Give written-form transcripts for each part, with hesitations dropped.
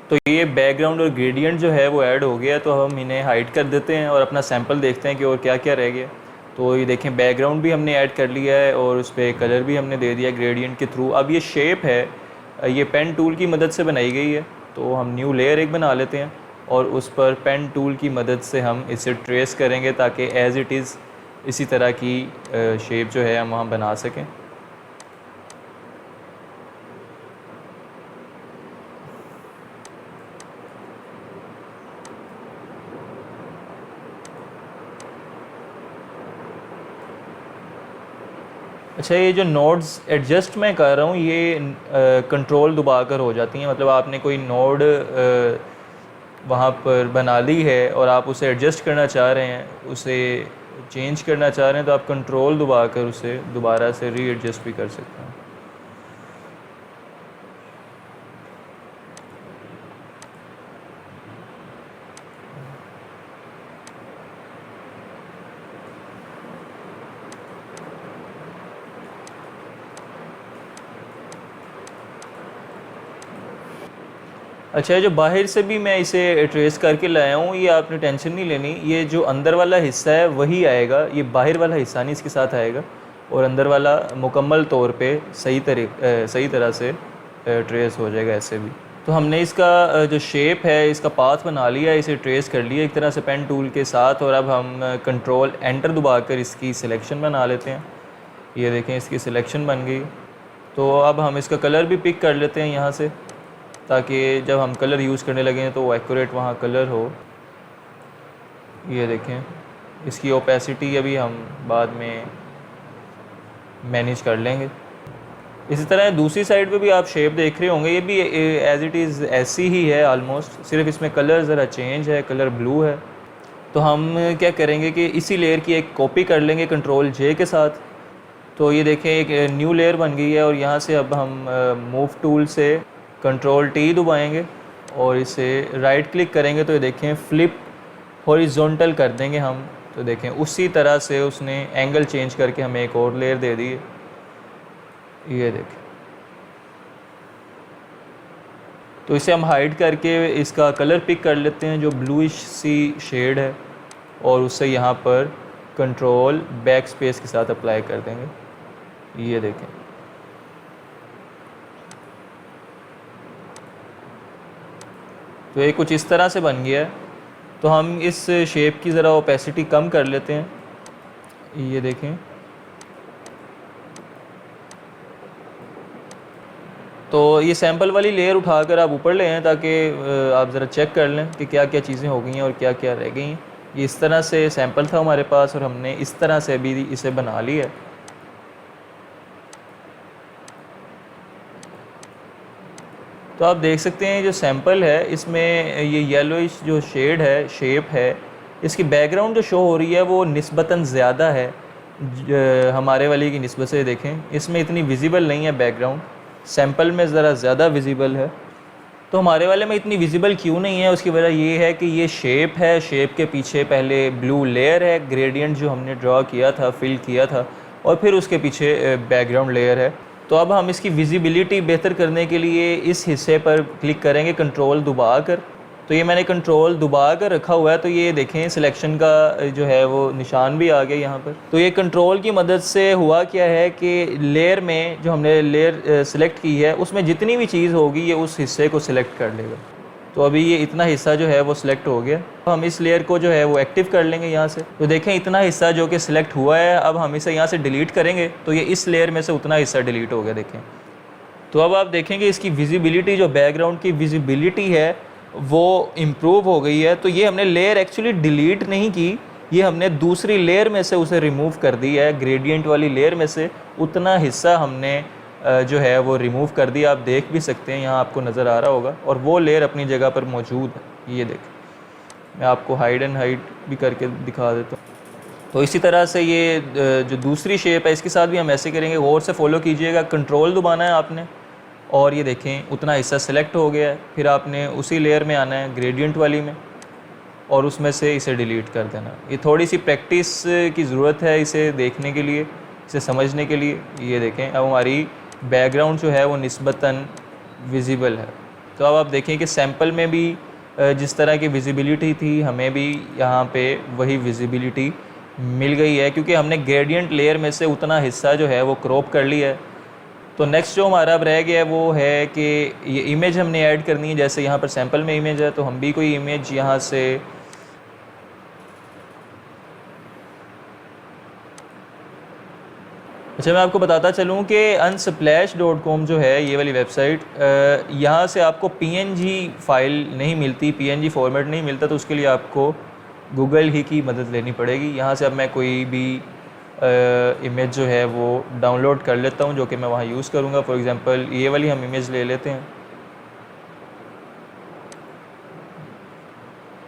तो ये बैकग्राउंड और ग्रेडियंट जो है वो ऐड हो गया, तो हम इन्हें हाइड कर देते हैं और अपना सैम्पल देखते हैं कि और क्या क्या रह गया। तो ये देखें, बैकग्राउंड भी हमने ऐड कर लिया है और उस पर कलर भी हमने दे दिया ग्रेडियंट के थ्रू। अब ये शेप है, ये पेन टूल की मदद से बनाई गई है, तो हम न्यू लेयर एक बना लेते हैं और उस पर पेन टूल की मदद से हम इसे ट्रेस करेंगे ताकि एज़ इट इज़ इसी तरह की शेप जो है हम वहाँ बना सकें। अच्छा, ये जो नोड्स एडजस्ट मैं कर रहा हूँ ये कंट्रोल दबा कर हो जाती हैं। मतलब आपने कोई नोड वहाँ पर बना ली है और आप उसे एडजस्ट करना चाह रहे हैं, उसे चेंज करना चाह रहे हैं, तो आप कंट्रोल दबा कर उसे दोबारा से री एडजस्ट भी कर सकते हैं। अच्छा, ये जो बाहर से भी मैं इसे ट्रेस करके लाया हूँ, ये आपने टेंशन नहीं लेनी, ये जो अंदर वाला हिस्सा है वही आएगा, ये बाहर वाला हिस्सा नहीं इसके साथ आएगा, और अंदर वाला मुकम्मल तौर पे सही तरह से ट्रेस हो जाएगा ऐसे भी। तो हमने इसका जो शेप है, इसका पाथ बना लिया, इसे ट्रेस कर लिया एक तरह से पेन टूल के साथ, और अब हम कंट्रोल एंटर दबा कर इसकी सिलेक्शन बना लेते हैं। ये देखें, इसकी सिलेक्शन बन गई। तो अब हम इसका कलर भी पिक कर लेते हैं यहाँ से, ताकि जब हम कलर यूज़ करने लगें तो वो एक्यूरेट वहाँ कलर हो। ये देखें, इसकी ओपेसिटी अभी हम बाद में मैनेज कर लेंगे। इसी तरह दूसरी साइड पे भी आप शेप देख रहे होंगे, ये भी एज़ इट इज़ ऐसी ही है ऑलमोस्ट, सिर्फ इसमें कलर ज़रा चेंज है, कलर ब्लू है। तो हम क्या करेंगे कि इसी लेयर की एक कॉपी कर लेंगे कंट्रोल जे के साथ। तो ये देखें, एक न्यू लेयर बन गई है, और यहाँ से अब हम मूव टूल से कंट्रोल टी दबाएंगे और इसे राइट क्लिक करेंगे, तो ये देखें फ्लिप हॉरिजॉन्टल कर देंगे हम। तो देखें, उसी तरह से उसने एंगल चेंज करके हमें एक और लेयर दे दी है। ये देखें, तो इसे हम हाइड करके इसका कलर पिक कर लेते हैं जो ब्लूइश सी शेड है, और उससे यहाँ पर कंट्रोल बैक स्पेस के साथ अप्लाई कर देंगे। ये देखें, तो ये कुछ इस तरह से बन गया है। तो हम इस शेप की ज़रा ओपेसिटी कम कर लेते हैं। ये देखें, तो ये सैंपल वाली लेयर उठाकर आप ऊपर ले आएँ ताकि आप ज़रा चेक कर लें कि क्या क्या चीज़ें हो गई हैं और क्या क्या रह गई हैं। ये इस तरह से सैंपल था हमारे पास और हमने इस तरह से भी इसे बना लिया है। तो आप देख सकते हैं जो सैंपल है इसमें ये येलोइश जो शेड है, शेप है, इसकी बैकग्राउंड जो शो हो रही है वो निस्बतन ज़्यादा है हमारे वाली की निस्बत से। देखें, इसमें इतनी विजिबल नहीं है बैकग्राउंड, सैंपल में ज़रा ज़्यादा विजिबल है। तो हमारे वाले में इतनी विजिबल क्यों नहीं है, उसकी वजह ये है कि ये शेप है, शेप के पीछे पहले ब्लू लेयर है, ग्रेडियंट जो हमने ड्रॉ किया था, फिल किया था, और फिर उसके पीछे बैकग्राउंड लेयर है। तो अब हम इसकी विजिबिलिटी बेहतर करने के लिए इस हिस्से पर क्लिक करेंगे कंट्रोल दबा कर। तो ये मैंने कंट्रोल दबा कर रखा हुआ है, तो ये देखें सिलेक्शन का जो है वो निशान भी आ गया यहाँ पर। तो ये कंट्रोल की मदद से हुआ क्या है कि लेयर में जो हमने लेयर सिलेक्ट की है उसमें जितनी भी चीज़ होगी ये उस हिस्से को सिलेक्ट कर लेगा। तो अभी ये इतना हिस्सा जो है वो सिलेक्ट हो गया। तो हम इस लेयर को जो है वो एक्टिव कर लेंगे यहाँ से। तो देखें, इतना हिस्सा जो कि सिलेक्ट हुआ है, अब हम इसे यहाँ से डिलीट करेंगे तो ये इस लेयर में से उतना हिस्सा डिलीट हो गया। देखें, तो अब आप देखेंगे इसकी विजिबिलिटी, जो बैकग्राउंड की विजिबिलिटी है वो इम्प्रूव हो गई है। तो ये हमने लेयर एक्चुअली डिलीट नहीं की, ये हमने दूसरी लेयर में से उसे रिमूव कर दिया है। ग्रेडियंट वाली लेयर में से उतना हिस्सा हमने जो है वो रिमूव कर दिया। आप देख भी सकते हैं, यहाँ आपको नज़र आ रहा होगा, और वो लेयर अपनी जगह पर मौजूद है। ये देखें, मैं आपको हाइड एंड हाइड भी करके दिखा देता हूँ। तो इसी तरह से ये जो दूसरी शेप है इसके साथ भी हम ऐसे करेंगे। गौर से फॉलो कीजिएगा, कंट्रोल दबाना है आपने, और ये देखें उतना हिस्सा सेलेक्ट हो गया है। फिर आपने उसी लेयर में आना है ग्रेडियंट वाली में, और उसमें से इसे डिलीट कर देना। ये थोड़ी सी प्रैक्टिस की ज़रूरत है इसे देखने के लिए, इसे समझने के लिए। ये देखें, अब हमारी बैकग्राउंड जो है वो निस्बतन विजिबल है। तो अब आप देखें कि सैंपल में भी जिस तरह की विजिबिलिटी थी हमें भी यहाँ पे वही विजिबिलिटी मिल गई है, क्योंकि हमने ग्रेडियंट लेयर में से उतना हिस्सा जो है वो क्रॉप कर लिया है। तो नेक्स्ट जो हमारा अब रह गया है वो है कि ये इमेज हमने ऐड करनी है। जैसे यहाँ पर सैंपल में इमेज है, तो हम भी कोई इमेज यहाँ से अच्छा, मैं आपको बताता चलूँ कि unsplash.com जो है ये वाली वेबसाइट, यहाँ से आपको PNG फ़ाइल नहीं मिलती, PNG फॉर्मेट नहीं मिलता, तो उसके लिए आपको गूगल ही की मदद लेनी पड़ेगी। यहाँ से अब मैं कोई भी इमेज जो है वो डाउनलोड कर लेता हूँ, जो कि मैं वहाँ यूज़ करूँगा। फॉर एग्ज़ाम्पल ये वाली हम इमेज ले लेते हैं,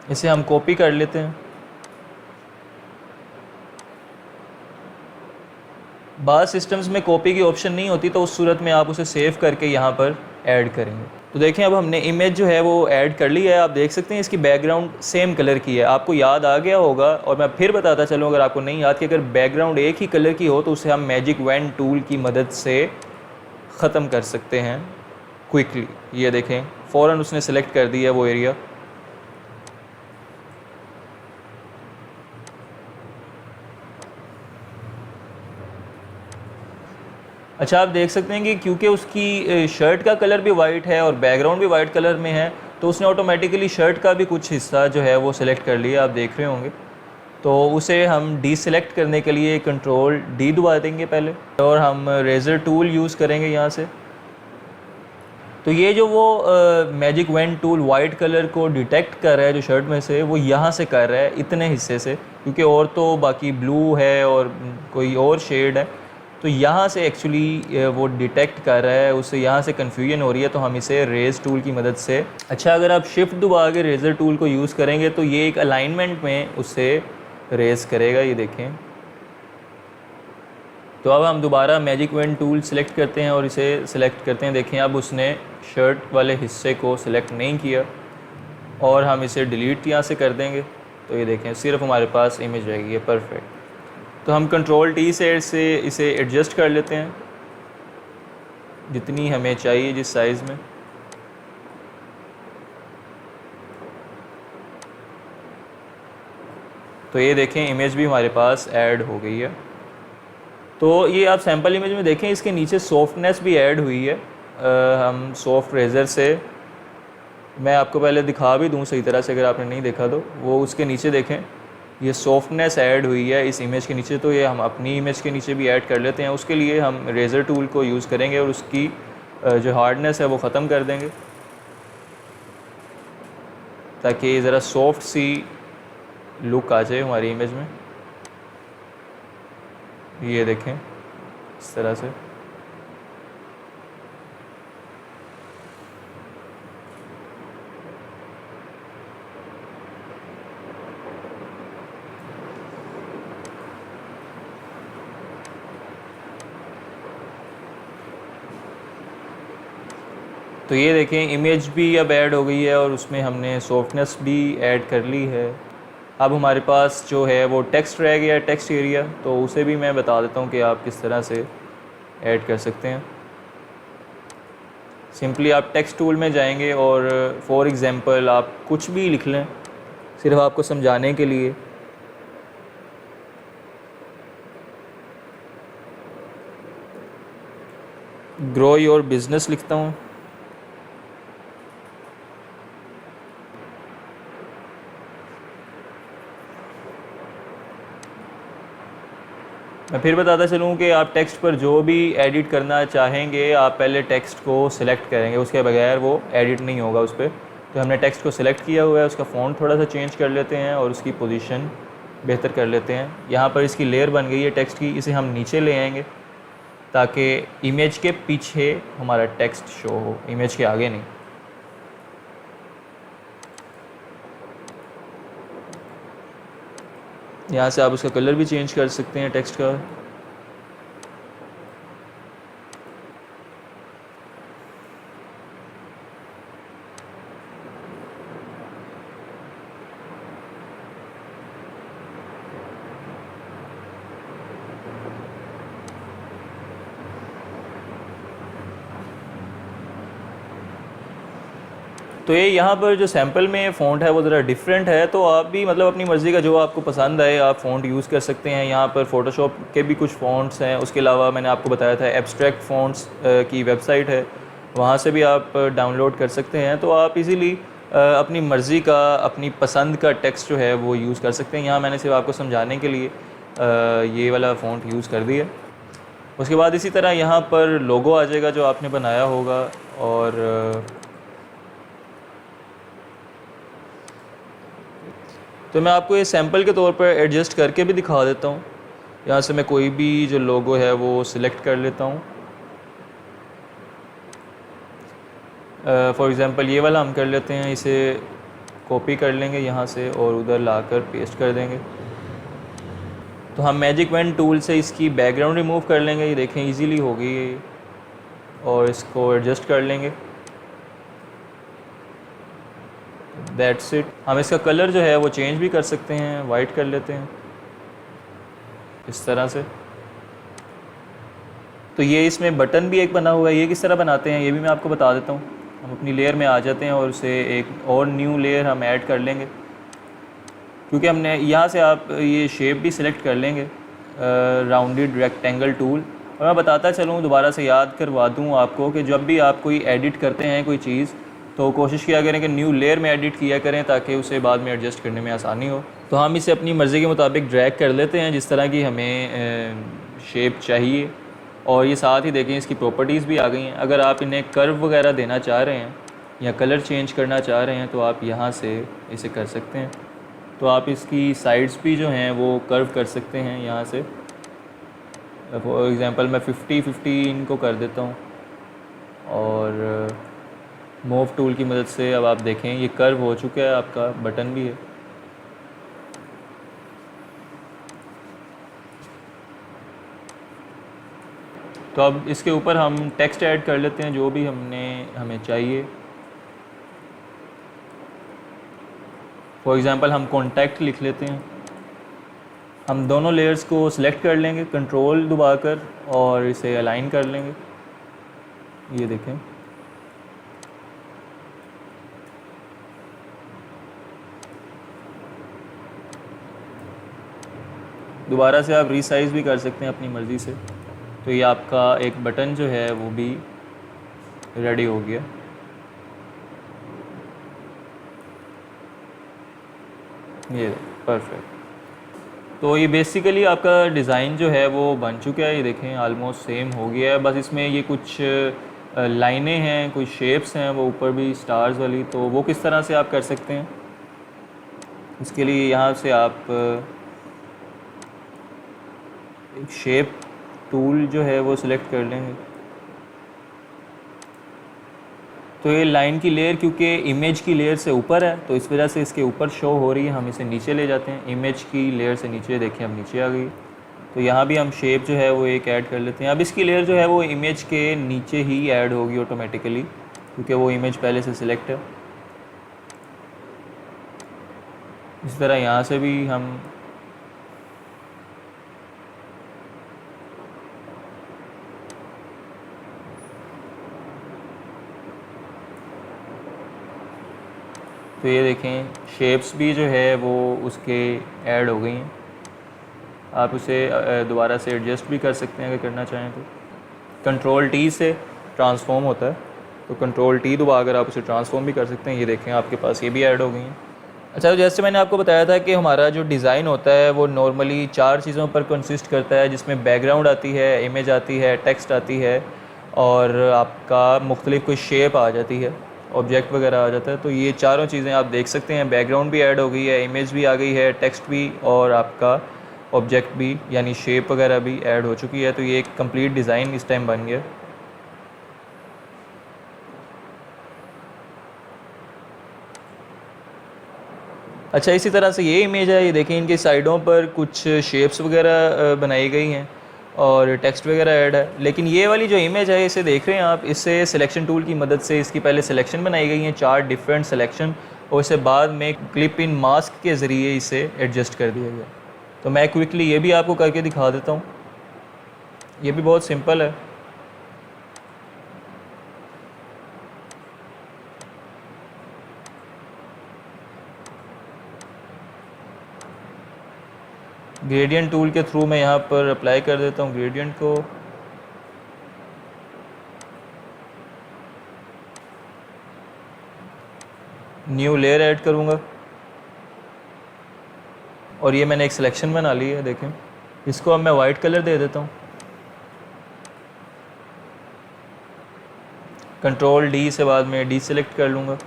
इसे हम कॉपी कर लेते हैं। बाज़ सिस्टम्स में कॉपी की ऑप्शन नहीं होती, तो उस सूरत में आप उसे सेव करके यहाँ पर ऐड करेंगे। तो देखें अब हमने इमेज जो है वो ऐड कर ली है। आप देख सकते हैं इसकी बैकग्राउंड सेम कलर की है, आपको याद आ गया होगा। और मैं फिर बताता चलूँ, अगर आपको नहीं याद कि अगर बैकग्राउंड एक ही कलर की हो तो उसे हम मैजिक वैन टूल की मदद से ख़त्म कर सकते हैं क्विकली। ये देखें फ़ौरन उसने सेलेक्ट कर दिया वो एरिया। अच्छा, आप देख सकते हैं कि क्योंकि उसकी शर्ट का कलर भी वाइट है और बैकग्राउंड भी वाइट कलर में है, तो उसने ऑटोमेटिकली शर्ट का भी कुछ हिस्सा जो है वो सिलेक्ट कर लिया, आप देख रहे होंगे। तो उसे हम डीसेलेक्ट करने के लिए कंट्रोल डी दबा देंगे पहले, और हम रेज़र टूल यूज़ करेंगे यहाँ से। तो ये जो वो magic wand tool white colour को डिटेक्ट कर रहा है जो शर्ट में से, वो यहाँ से कर रहा है इतने हिस्से से, क्योंकि और तो बाकी ब्लू है और कोई और शेड है, तो यहाँ से एक्चुअली वो डिटेक्ट कर रहा है, उससे यहाँ से कन्फ्यूजन हो रही है। तो हम इसे रेज़ टूल की मदद से, अच्छा अगर आप शिफ्ट दबा के रेज़र टूल को यूज़ करेंगे तो ये एक अलाइनमेंट में उसे रेज़ करेगा, ये देखें। तो अब हम दोबारा मैजिक वैन टूल सेलेक्ट करते हैं और इसे सेलेक्ट करते हैं। देखें अब उसने शर्ट वाले हिस्से को सिलेक्ट नहीं किया, और हम इसे डिलीट यहाँ से कर देंगे। तो ये देखें सिर्फ हमारे पास इमेज रहेगी, परफेक्ट। तो हम कंट्रोल टी से इसे एडजस्ट कर लेते हैं जितनी हमें चाहिए, जिस साइज़ में। तो ये देखें इमेज भी हमारे पास ऐड हो गई है। तो ये आप सैम्पल इमेज में देखें, इसके नीचे सॉफ्टनेस भी ऐड हुई है। हम सॉफ्ट रेज़र से, मैं आपको पहले दिखा भी दूँ सही तरह से, अगर आपने नहीं देखा तो वो उसके नीचे देखें, ये सॉफ्टनेस ऐड हुई है इस इमेज के नीचे। तो ये हम अपनी इमेज के नीचे भी ऐड कर लेते हैं। उसके लिए हम रेज़र टूल को यूज़ करेंगे और उसकी जो हार्डनेस है वो ख़त्म कर देंगे, ताकि ज़रा सॉफ्ट सी लुक आ जाए हमारी इमेज में। ये देखें इस तरह से। तो ये देखें इमेज भी अब ऐड हो गई है और उसमें हमने सॉफ्टनेस भी ऐड कर ली है। अब हमारे पास जो है वो टेक्स्ट रह गया है, टेक्स्ट एरिया। तो उसे भी मैं बता देता हूँ कि आप किस तरह से ऐड कर सकते हैं। सिंपली आप टेक्स्ट टूल में जाएंगे और फॉर एग्ज़ाम्पल आप कुछ भी लिख लें, सिर्फ आपको समझाने के लिए। ग्रो योर बिज़नेस लिखता हूँ। मैं फिर बताता चलूँ कि आप टेक्स्ट पर जो भी एडिट करना चाहेंगे, आप पहले टेक्स्ट को सिलेक्ट करेंगे, उसके बगैर वो एडिट नहीं होगा उस पर। तो हमने टेक्स्ट को सिलेक्ट किया हुआ है, उसका फ़ॉन्ट थोड़ा सा चेंज कर लेते हैं और उसकी पोजीशन बेहतर कर लेते हैं। यहाँ पर इसकी लेयर बन गई है टेक्स्ट की, इसे हम नीचे ले आएंगे ताकि इमेज के पीछे हमारा टेक्स्ट शो हो, इमेज के आगे नहीं। यहाँ से आप उसका कलर भी चेंज कर सकते हैं टेक्स्ट का। तो ये यहाँ पर जो सैम्पल में फ़ॉन्ट है वो ज़रा डिफरेंट है, तो आप भी मतलब अपनी मर्ज़ी का जो आपको पसंद आए आप फ़ॉन्ट यूज़ कर सकते हैं। यहाँ पर फ़ोटोशॉप के भी कुछ फ़ॉन्ट्स हैं, उसके अलावा मैंने आपको बताया था एब्स्ट्रैक्ट फ़ॉन्ट्स की वेबसाइट है, वहाँ से भी आप डाउनलोड कर सकते हैं। तो आप इजीली अपनी मर्ज़ी का, अपनी पसंद का टेक्स्ट जो है वो यूज़ कर सकते हैं। यहाँ मैंने सिर्फ आपको समझाने के लिए ये वाला फ़ॉन्ट यूज़ कर दिया। उसके बाद इसी तरह यहाँ पर लोगो आ जाएगा जो आपने बनाया होगा, और तो मैं आपको ये सैम्पल के तौर पर एडजस्ट करके भी दिखा देता हूँ। यहाँ से मैं कोई भी जो लोगो है वो सिलेक्ट कर लेता हूँ। फॉर एग्ज़ाम्पल ये वाला हम कर लेते हैं, इसे कॉपी कर लेंगे यहाँ से और उधर लाकर पेस्ट कर देंगे। तो हम मैजिक पेन टूल से इसकी बैकग्राउंड रिमूव कर लेंगे, ये देखें इजीली होगी ये, और इसको एडजस्ट कर लेंगे। That's it. हम इसका कलर जो है वो चेंज भी कर सकते हैं, वाइट कर लेते हैं इस तरह से। तो ये इसमें बटन भी एक बना हुआ है, ये किस तरह बनाते हैं ये भी मैं आपको बता देता हूँ। हम अपनी लेयर में आ जाते हैं और उसे एक और न्यू लेयर हम ऐड कर लेंगे, क्योंकि हमने यहाँ से आप ये शेप भी सिलेक्ट कर लेंगे, राउंडेड रेक्टेंगल टूल। और मैं बताता चलूँ, दोबारा से याद करवा दूँ आपको कि जब भी आप कोई एडिट करते हैं कोई चीज़, तो कोशिश किया करें कि न्यू लेयर में एडिट किया करें ताकि उसे बाद में एडजस्ट करने में आसानी हो। तो हम इसे अपनी मर्ज़ी के मुताबिक ड्रैग कर लेते हैं जिस तरह की हमें शेप चाहिए। और ये साथ ही देखें इसकी प्रॉपर्टीज़ भी आ गई हैं। अगर आप इन्हें कर्व वगैरह देना चाह रहे हैं या कलर चेंज करना चाह रहे हैं तो आप यहाँ से इसे कर सकते हैं। तो आप इसकी साइड्स भी जो हैं वो कर्व कर सकते हैं यहाँ से। फॉर एग्ज़ाम्पल मैं 50-50 इनको कर देता हूँ, और मूव टूल की मदद से अब आप देखें ये कर्व हो चुका है, आपका बटन भी है। तो अब इसके ऊपर हम टेक्स्ट ऐड कर लेते हैं जो भी हमें चाहिए। फॉर एग्ज़ाम्पल हम कॉन्टैक्ट लिख लेते हैं। हम दोनों लेयर्स को सिलेक्ट कर लेंगे कंट्रोल दबाकर और इसे अलाइन कर लेंगे, ये देखें। दोबारा से आप रीसाइज़ भी कर सकते हैं अपनी मर्ज़ी से। तो ये आपका एक बटन जो है वो भी रेडी हो गया। ये परफेक्ट। तो ये बेसिकली आपका डिज़ाइन जो है वो बन चुका है, ये देखें ऑलमोस्ट सेम हो गया है। बस इसमें ये कुछ लाइनें हैं, कुछ शेप्स हैं वो ऊपर भी स्टार्स वाली, तो वो किस तरह से आप कर सकते हैं। इसके लिए यहाँ से आप एक शेप टूल जो है वो सिलेक्ट कर लेंगे। तो ये लाइन की लेयर क्योंकि इमेज की लेयर से ऊपर है तो इस वजह से इसके ऊपर शो हो रही है, हम इसे नीचे ले जाते हैं। इमेज की लेयर से नीचे देखें, अब नीचे आ गई। तो यहाँ भी हम शेप जो है वो एक ऐड कर लेते हैं। अब इसकी लेयर जो है वो इमेज के नीचे ही ऐड होगी ऑटोमेटिकली, क्योंकि वो इमेज पहले से सिलेक्ट है। इस तरह यहाँ से भी हम तो ये देखें शेप्स भी जो है वो उसके ऐड हो गई हैं। आप उसे दोबारा से एडजस्ट भी कर सकते हैं अगर करना चाहें तो। कंट्रोल टी से ट्रांसफॉर्म होता है, तो कंट्रोल टी दबाकर आप उसे ट्रांसफॉर्म भी कर सकते हैं। ये देखें आपके पास ये भी ऐड हो गई हैं। अच्छा, तो जैसे मैंने आपको बताया था कि हमारा जो डिज़ाइन होता है वो नॉर्मली 4 चीज़ों पर कंसिस्ट करता है, जिसमें बैकग्राउंड आती है, इमेज आती है, टेक्स्ट आती है, और आपका मुख्तलिफ कोई शेप आ जाती है, ऑब्जेक्ट वगैरह आ जाता है। तो ये चारों चीज़ें आप देख सकते हैं, बैकग्राउंड भी ऐड हो गई है, इमेज भी आ गई है, टेक्स्ट भी, और आपका ऑब्जेक्ट भी यानी शेप वगैरह भी ऐड हो चुकी है। तो ये एक कंप्लीट डिज़ाइन इस टाइम बन गया। अच्छा, इसी तरह से ये इमेज है, ये देखें इनके साइडों पर कुछ शेप्स वगैरह बनाई गई हैं और टेक्स्ट वगैरह ऐड है। लेकिन ये वाली जो इमेज है इसे देख रहे हैं आप, इससे सिलेक्शन टूल की मदद से इसकी पहले सिलेक्शन बनाई गई हैं, 4 डिफरेंट सिलेक्शन, और इसे बाद में क्लिप इन मास्क के ज़रिए इसे एडजस्ट कर दिया गया। तो मैं क्विकली ये भी आपको करके दिखा देता हूँ। ये भी बहुत सिंपल है। ग्रेडियंट टूल के थ्रू मैं यहाँ पर अप्लाई कर देता हूँ ग्रेडियंट को। न्यू लेयर ऐड करूँगा और ये मैंने एक सिलेक्शन बना ली है, देखें। इसको अब मैं वाइट कलर दे देता हूँ। कंट्रोल डी से बाद में डी सेलेक्ट कर लूँगा।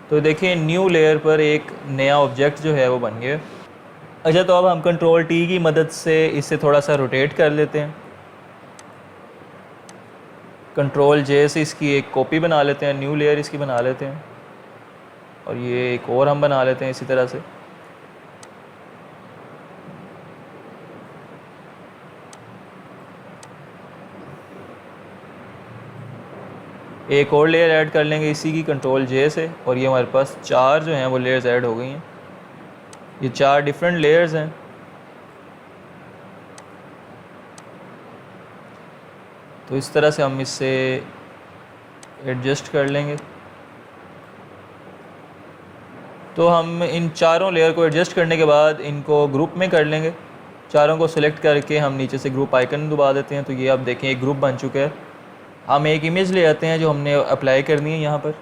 तो देखिए न्यू लेयर पर एक नया ऑब्जेक्ट जो है वो बन गया। अच्छा, तो अब हम कंट्रोल टी की मदद से इसे थोड़ा सा रोटेट कर लेते हैं। कंट्रोल जे से इसकी एक कॉपी बना लेते हैं, न्यू लेयर इसकी बना लेते हैं और ये एक और हम बना लेते हैं इसी तरह से। एक और लेयर ऐड कर लेंगे इसी की कंट्रोल जे से और ये हमारे पास 4 जो हैं वो लेयर्स ऐड हो गई हैं। ये 4 डिफरेंट लेयर्स हैं। तो इस तरह से हम इससे एडजस्ट कर लेंगे। तो हम इन चारों लेयर को एडजस्ट करने के बाद इनको ग्रुप में कर लेंगे। चारों को सिलेक्ट करके हम नीचे से ग्रुप आइकन दबा देते हैं। तो ये आप देखें एक ग्रुप बन चुका है। हम एक इमेज ले आते हैं जो हमने अप्लाई करनी है यहाँ पर।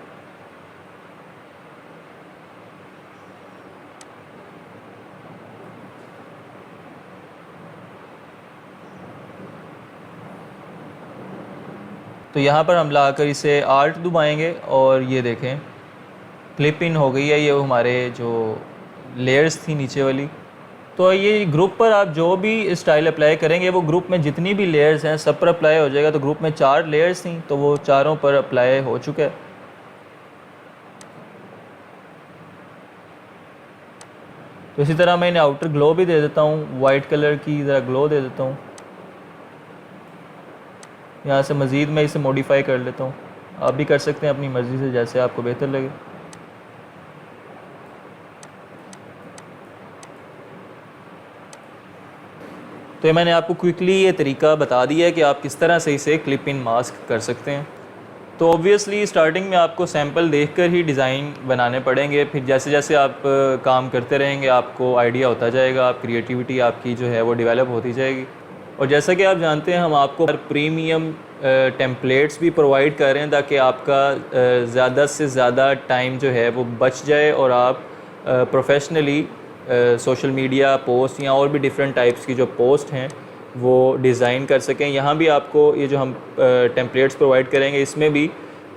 तो यहाँ पर हम लाकर इसे आल्ट दबाएंगे और ये देखें क्लिप इन हो गई है। ये हमारे जो लेयर्स थी नीचे वाली। तो ये ग्रुप पर आप जो भी स्टाइल अप्लाई करेंगे वो ग्रुप में जितनी भी लेयर्स हैं सब पर अप्लाई हो जाएगा। तो ग्रुप में 4 लेयर्स थी तो वो चारों पर अप्लाई हो चुका है। तो इसी तरह मैं इन्हें आउटर ग्लो भी दे देता हूँ, वाइट कलर की ज़रा ग्लो दे देता हूँ। यहाँ से मज़ीद मैं इसे मॉडिफाई कर लेता हूँ। आप भी कर सकते हैं अपनी मर्ज़ी से, जैसे आपको बेहतर लगे। तो ये मैंने आपको क्विकली ये तरीका बता दिया है कि आप किस तरह से इसे क्लिप इन मास्क कर सकते हैं। तो ऑब्वियसली स्टार्टिंग में आपको सैम्पल देखकर ही डिज़ाइन बनाने पड़ेंगे। फिर जैसे जैसे आप काम करते रहेंगे आपको आइडिया होता जाएगा, आप क्रिएटिविटी आपकी जो है वो डेवलप होती जाएगी। और जैसा कि आप जानते हैं हम आपको प्रीमियम टेम्पलेट्स भी प्रोवाइड कर रहे हैं ताकि आपका ज़्यादा से ज़्यादा टाइम जो है वो बच जाए और आप प्रोफेशनली सोशल मीडिया पोस्ट या और भी डिफरेंट टाइप्स की जो पोस्ट हैं वो डिज़ाइन कर सकें। यहाँ भी आपको ये जो हम टेम्पलेट्स प्रोवाइड करेंगे इसमें भी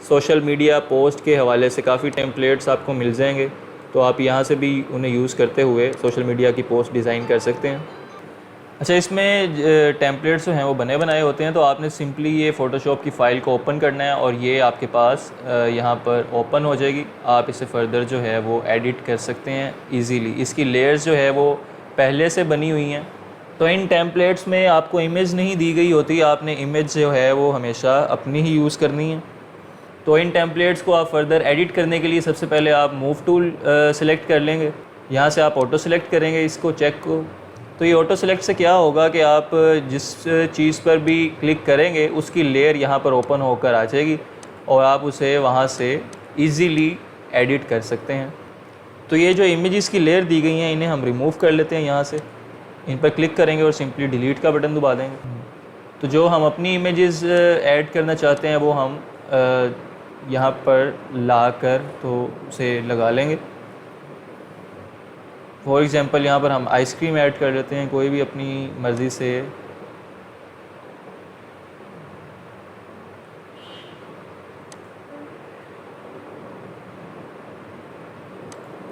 सोशल मीडिया पोस्ट के हवाले से काफ़ी टेम्पलेट्स आपको मिल जाएंगे। तो आप यहाँ से भी उन्हें यूज़ करते हुए सोशल मीडिया की पोस्ट डिज़ाइन कर सकते हैं। अच्छा, इसमें टेम्पलेट्स जो हैं वो बने बनाए होते हैं। तो आपने सिंपली ये फ़ोटोशॉप की फ़ाइल को ओपन करना है और ये आपके पास यहाँ पर ओपन हो जाएगी। आप इसे फ़र्दर जो है वो एडिट कर सकते हैं इजीली। इसकी लेयर्स जो है वो पहले से बनी हुई हैं। तो इन टेम्पलेट्स में आपको इमेज नहीं दी गई होती, आपने इमेज जो है वो हमेशा अपनी ही यूज़ करनी है। तो इन टेम्पलेट्स को आप फ़र्दर एडिट करने के लिए सबसे पहले आप मूव टूल सेलेक्ट कर लेंगे। यहाँ से आप ऑटो सेलेक्ट करेंगे इसको, चेक को। तो ये ऑटो सेलेक्ट से क्या होगा कि आप जिस चीज़ पर भी क्लिक करेंगे उसकी लेयर यहाँ पर ओपन होकर आ जाएगी और आप उसे वहाँ से इजीली एडिट कर सकते हैं। तो ये जो इमेजेस की लेयर दी गई हैं इन्हें हम रिमूव कर लेते हैं। यहाँ से इन पर क्लिक करेंगे और सिंपली डिलीट का बटन दबा देंगे। तो जो हम अपनी इमेजेस ऐड करना चाहते हैं वो हम यहाँ पर ला कर तो उसे लगा लेंगे। फॉर एग्ज़ाम्पल यहाँ पर हम आइसक्रीम ऐड कर लेते हैं कोई भी अपनी मर्ज़ी से।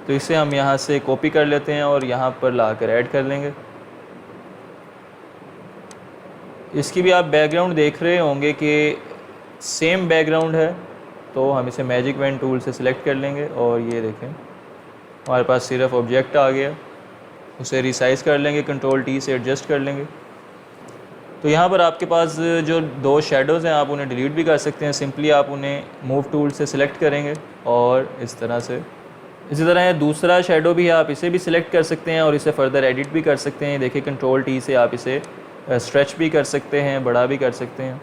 तो इसे हम यहाँ से कॉपी कर लेते हैं और यहाँ पर लाकर ऐड कर लेंगे। इसकी भी आप बैकग्राउंड देख रहे होंगे कि सेम बैकग्राउंड है। तो हम इसे मैजिक पेन टूल से सिलेक्ट कर लेंगे और ये देखें हमारे पास सिर्फ ऑब्जेक्ट आ गया। उसे रिसाइज़ कर लेंगे, कंट्रोल टी से एडजस्ट कर लेंगे। तो यहाँ पर आपके पास जो 2 शेडोज़ हैं आप उन्हें डिलीट भी कर सकते हैं। सिंपली आप उन्हें मूव टूल से सिलेक्ट करेंगे और इस तरह से। इसी तरह दूसरा शेडो भी है, आप इसे भी सिलेक्ट कर सकते हैं और इसे फ़र्दर एडिट भी कर सकते हैं। देखिए कंट्रोल टी से आप इसे स्ट्रेच भी कर सकते हैं, बड़ा भी कर सकते हैं।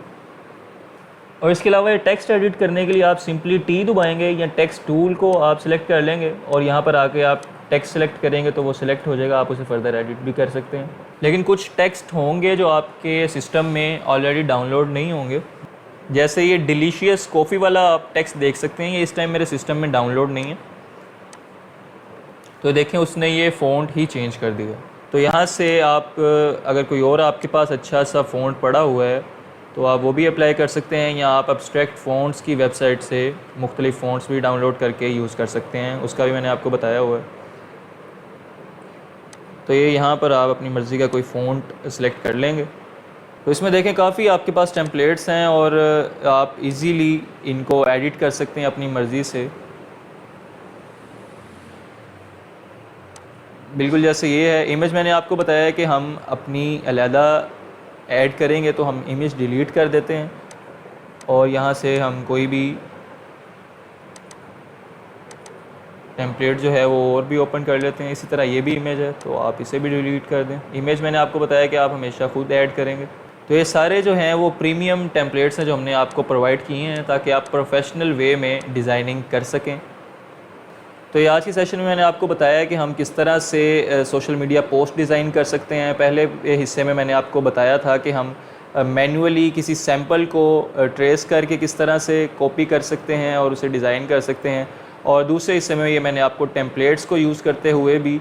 और इसके अलावा ये टेक्स्ट एडिट करने के लिए आप सिंपली टी दबाएंगे या टेक्स्ट टूल को आप सिलेक्ट कर लेंगे और यहाँ पर आके आप टेक्स्ट सेलेक्ट करेंगे तो वो सिलेक्ट हो जाएगा, आप उसे फर्दर एडिट भी कर सकते हैं। लेकिन कुछ टेक्स्ट होंगे जो आपके सिस्टम में ऑलरेडी डाउनलोड नहीं होंगे, जैसे ये डिलीशियस कॉफ़ी वाला आप टेक्स्ट देख सकते हैं, ये इस टाइम मेरे सिस्टम में डाउनलोड नहीं है। तो देखें उसने ये फ़ॉन्ट ही चेंज कर दिया। तो यहाँ से आप अगर कोई और आपके पास अच्छा सा फ़ॉन्ट पड़ा हुआ है तो आप वो भी अप्लाई कर सकते हैं, या आप एब्स्ट्रैक्ट फ़ॉन्ट्स की वेबसाइट से मुख्तलिफ़ फ़ॉन्ट्स भी डाउनलोड करके यूज़ कर सकते हैं, उसका भी मैंने आपको बताया हुआ है। तो ये यहाँ पर आप अपनी मर्ज़ी का कोई फ़ॉन्ट सेलेक्ट कर लेंगे। तो इसमें देखें काफ़ी आपके पास टेम्पलेट्स हैं और आप इजीली इनको एडिट कर सकते हैं अपनी मर्ज़ी से। बिल्कुल जैसे ये है इमेज, मैंने आपको बताया है कि हम अपनी अलहदा ऐड करेंगे तो हम इमेज डिलीट कर देते हैं और यहाँ से हम कोई भी टेम्पलेट जो है वो और भी ओपन कर लेते हैं। इसी तरह ये भी इमेज है तो आप इसे भी डिलीट कर दें। इमेज मैंने आपको बताया कि आप हमेशा खुद ऐड करेंगे। तो ये सारे जो हैं वो प्रीमियम टेम्पलेट्स हैं जो हमने आपको प्रोवाइड किए हैं ताकि आप प्रोफेशनल वे में डिज़ाइनिंग कर सकें। तो ये आज की सेशन में मैंने आपको बताया कि हम किस तरह से सोशल मीडिया पोस्ट डिज़ाइन कर सकते हैं। पहले हिस्से में मैंने आपको बताया था कि हम मैन्युअली किसी सैम्पल को ट्रेस करके किस तरह से कॉपी कर सकते हैं और उसे डिज़ाइन कर सकते हैं, और दूसरे हिस्से में ये मैंने आपको टेम्पलेट्स को यूज़ करते हुए भी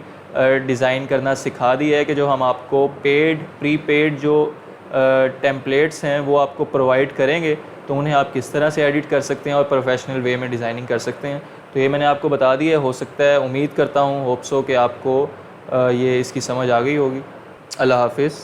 डिज़ाइन करना सिखा दिया है कि जो हम आपको प्रीपेड जो टेम्पलेट्स हैं वो आपको प्रोवाइड करेंगे तो उन्हें आप किस तरह से एडिट कर सकते हैं और प्रोफेशनल वे में डिज़ाइनिंग कर सकते हैं। तो ये मैंने आपको बता दिया है। हो सकता है, उम्मीद करता हूँ, होप्स हो कि आपको ये इसकी समझ आ गई होगी। अल्लाह हाफ़िज़।